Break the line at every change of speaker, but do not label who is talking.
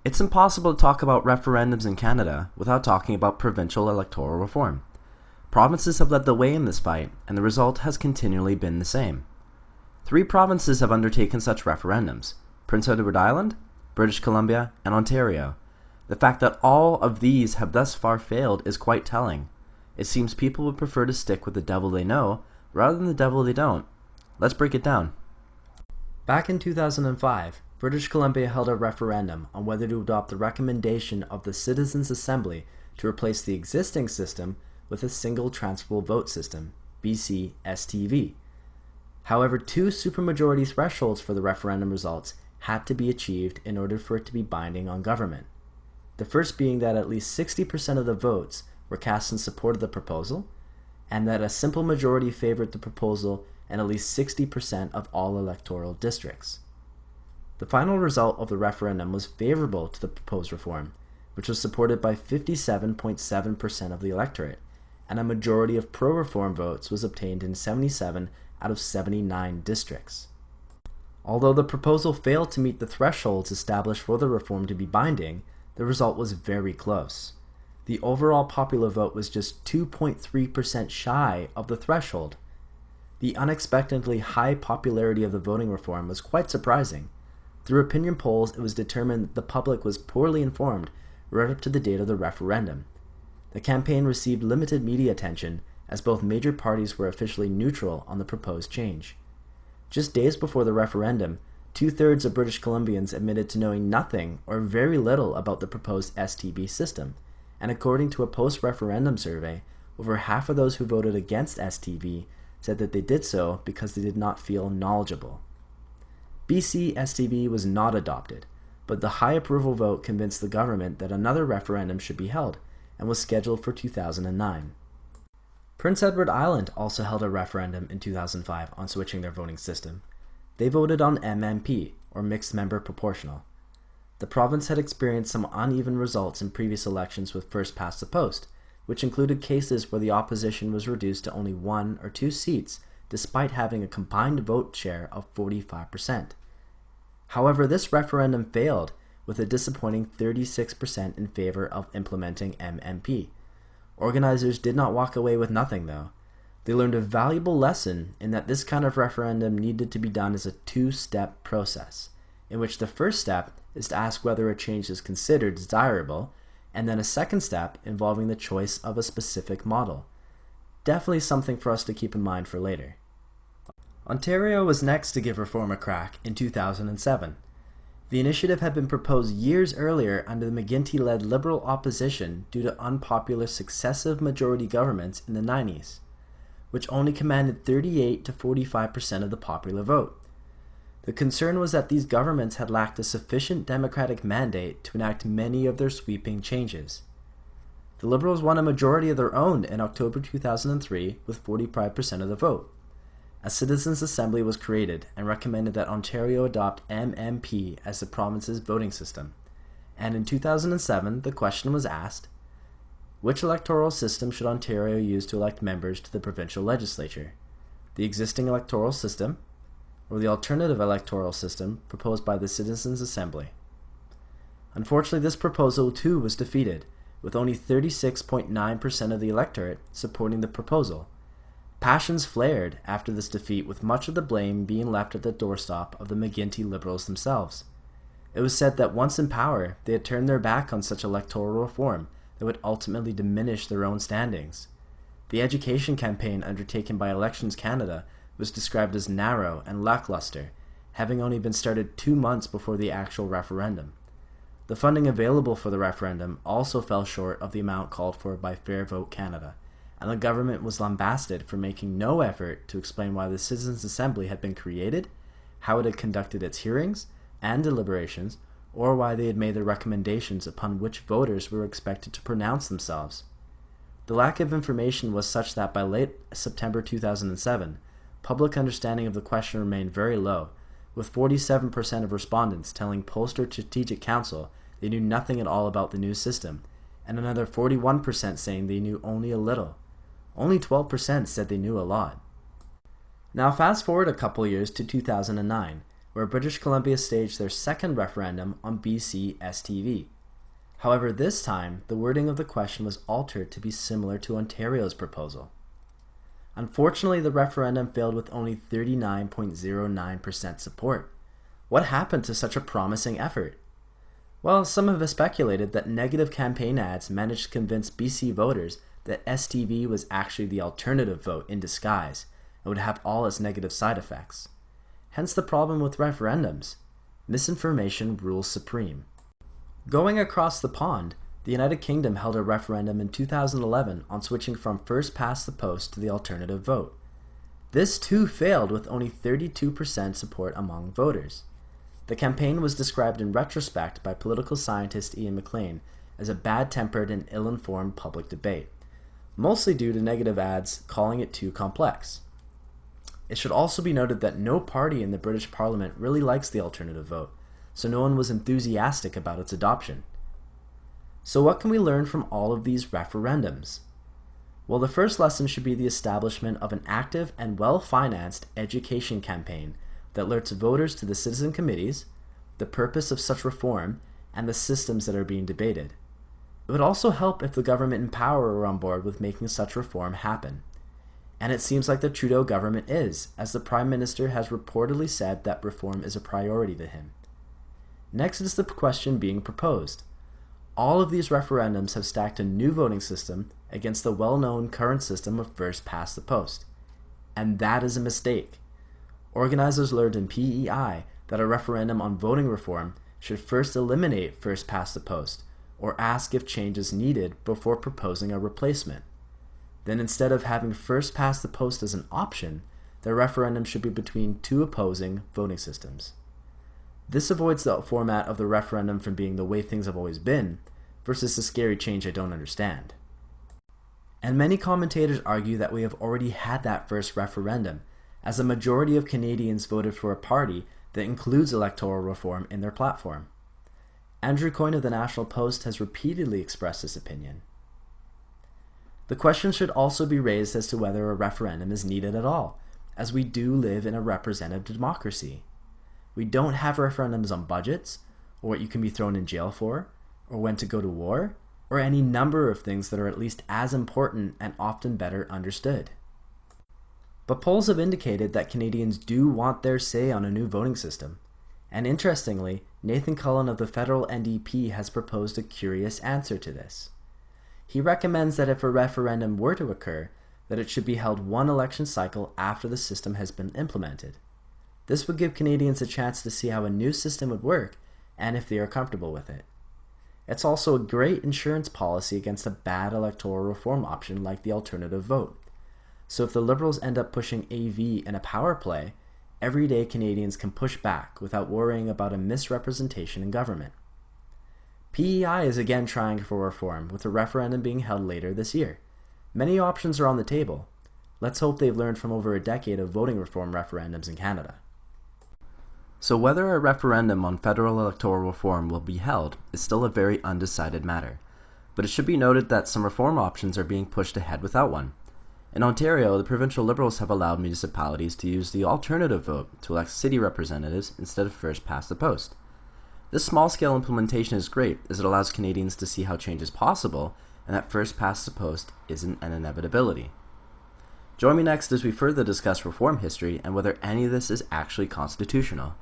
It's impossible to talk about referendums in Canada without talking about provincial electoral reform. Provinces have led the way in this fight, and the result has continually been the same. 3 provinces have undertaken such referendums: Prince Edward Island, British Columbia, and Ontario. The fact that all of these have thus far failed is quite telling. It seems people would prefer to stick with the devil they know rather than the devil they don't. Let's break it down. Back in 2005, British Columbia held a referendum on whether to adopt the recommendation of the Citizens' Assembly to replace the existing system with a single transferable vote system, BC-STV. However, 2 supermajority thresholds for the referendum results had to be achieved in order for it to be binding on government. The first being that at least 60% of the votes were cast in support of the proposal, and that a simple majority favored the proposal in at least 60% of all electoral districts. The final result of the referendum was favorable to the proposed reform, which was supported by 57.7% of the electorate, and a majority of pro-reform votes was obtained in 77 out of 79 districts. Although the proposal failed to meet the thresholds established for the reform to be binding, the result was very close. The overall popular vote was just 2.3% shy of the threshold. The unexpectedly high popularity of the voting reform was quite surprising. Through opinion polls, it was determined that the public was poorly informed right up to the date of the referendum. The campaign received limited media attention, as both major parties were officially neutral on the proposed change. Just days before the referendum, 2/3 of British Columbians admitted to knowing nothing or very little about the proposed STB system, and according to a post-referendum survey, over half of those who voted against STB said that they did so because they did not feel knowledgeable. BC STB was not adopted, but the high approval vote convinced the government that another referendum should be held, and was scheduled for 2009. Prince Edward Island also held a referendum in 2005 on switching their voting system. They voted on MMP, or Mixed Member Proportional. The province had experienced some uneven results in previous elections with first past the post, which included cases where the opposition was reduced to only 1 or 2 seats despite having a combined vote share of 45%. However, this referendum failed with a disappointing 36% in favor of implementing MMP. Organizers did not walk away with nothing, though. They learned a valuable lesson in that this kind of referendum needed to be done as a 2-step process, in which the first step is to ask whether a change is considered desirable, and then a second step involving the choice of a specific model. Definitely something for us to keep in mind for later. Ontario was next to give reform a crack in 2007. The initiative had been proposed years earlier under the McGuinty-led Liberal opposition due to unpopular successive majority governments in the 90s, which only commanded 38 to 45% of the popular vote. The concern was that these governments had lacked a sufficient democratic mandate to enact many of their sweeping changes. The Liberals won a majority of their own in October 2003 with 45% of the vote. A Citizens' Assembly was created and recommended that Ontario adopt MMP as the province's voting system. And in 2007, the question was asked, which electoral system should Ontario use to elect members to the provincial legislature? The existing electoral system, or the alternative electoral system proposed by the Citizens' Assembly? Unfortunately, this proposal too was defeated, with only 36.9% of the electorate supporting the proposal. Passions flared after this defeat, with much of the blame being left at the doorstep of the McGuinty Liberals themselves. It was said that once in power, they had turned their back on such electoral reform that would ultimately diminish their own standings. The education campaign undertaken by Elections Canada was described as narrow and lackluster, having only been started 2 months before the actual referendum. The funding available for the referendum also fell short of the amount called for by Fair Vote Canada, and the government was lambasted for making no effort to explain why the Citizens' Assembly had been created, how it had conducted its hearings and deliberations, or why they had made the recommendations upon which voters were expected to pronounce themselves. The lack of information was such that by late September 2007, public understanding of the question remained very low, with 47% of respondents telling Pollster Strategic Council they knew nothing at all about the new system, and another 41% saying they knew only a little. Only 12% said they knew a lot. Now fast forward a couple years to 2009, where British Columbia staged their second referendum on BC STV. However, this time, the wording of the question was altered to be similar to Ontario's proposal. Unfortunately, the referendum failed with only 39.09% support. What happened to such a promising effort? Well, some have speculated that negative campaign ads managed to convince BC voters that STV was actually the alternative vote in disguise and would have all its negative side effects. Hence the problem with referendums. Misinformation rules supreme. Going across the pond, the United Kingdom held a referendum in 2011 on switching from first past the post to the alternative vote. This too failed with only 32% support among voters. The campaign was described in retrospect by political scientist Ian McLean as a bad-tempered and ill-informed public debate, mostly due to negative ads calling it too complex. It should also be noted that no party in the British Parliament really likes the alternative vote, so no one was enthusiastic about its adoption. So what can we learn from all of these referendums? Well, the first lesson should be the establishment of an active and well-financed education campaign that alerts voters to the citizen committees, the purpose of such reform, and the systems that are being debated. It would also help if the government in power were on board with making such reform happen. And it seems like the Trudeau government is, as the Prime Minister has reportedly said that reform is a priority to him. Next is the question being proposed. All of these referendums have stacked a new voting system against the well-known current system of first past the post. And that is a mistake. Organizers learned in PEI that a referendum on voting reform should first eliminate first past the post, or ask if change is needed before proposing a replacement. Then instead of having first past the post as an option, the referendum should be between two opposing voting systems. This avoids the format of the referendum from being the way things have always been, versus the scary change I don't understand. And many commentators argue that we have already had that first referendum, as a majority of Canadians voted for a party that includes electoral reform in their platform. Andrew Coyne of the National Post has repeatedly expressed this opinion. The question should also be raised as to whether a referendum is needed at all, as we do live in a representative democracy. We don't have referendums on budgets, or what you can be thrown in jail for, or when to go to war, or any number of things that are at least as important and often better understood. But polls have indicated that Canadians do want their say on a new voting system. And interestingly, Nathan Cullen of the federal NDP has proposed a curious answer to this. He recommends that if a referendum were to occur, that it should be held one election cycle after the system has been implemented. This would give Canadians a chance to see how a new system would work and if they are comfortable with it. It's also a great insurance policy against a bad electoral reform option like the alternative vote. So if the Liberals end up pushing AV in a power play, everyday Canadians can push back without worrying about a misrepresentation in government. PEI is again trying for reform, with a referendum being held later this year. Many options are on the table. Let's hope they've learned from over a decade of voting reform referendums in Canada. So whether a referendum on federal electoral reform will be held is still a very undecided matter. But it should be noted that some reform options are being pushed ahead without one. In Ontario, the provincial Liberals have allowed municipalities to use the alternative vote to elect city representatives instead of first past the post. This small-scale implementation is great as it allows Canadians to see how change is possible and that first past the post isn't an inevitability. Join me next as we further discuss reform history and whether any of this is actually constitutional.